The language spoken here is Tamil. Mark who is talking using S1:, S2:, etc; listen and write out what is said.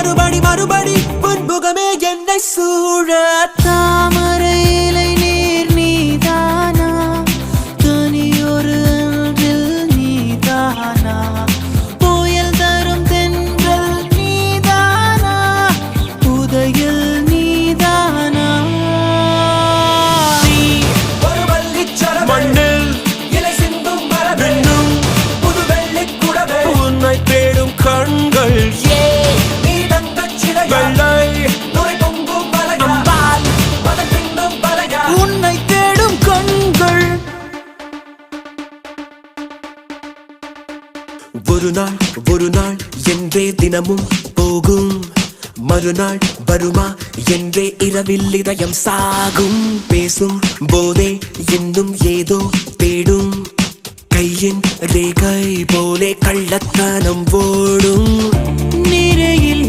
S1: மறுபடி மறுபடி புன்முகமே என்னை சூழ தாமரை இலை நீர் நீதானா தனியொரு அன்றில் நீதானா புயல் தரும் தென்றல் நீதானா புதையல் நீதானா நீ ஒரு வள்ளிச்சரம் மண்ணில் இலை சிந்தும் மரபென்னும் புது வெள்ளிக் குடவே உன்னை தேடும் கண்கள் நீ தங்கச் சிலையா நுரை பொங்கும் மலையா மதம் பின்னும் மலையா உன்னை தேடும் கண்கள் ஒரு நாள் என்றே தினமும் போகும் மறுநாள் வருமா என்றே இரவில் இதயம் சாகும் பேசும் போதே இன்னும் ஏதோ தேடும் கையின் ரேகை போலே கள்ளத்தனம் ஓடும் நிறையில்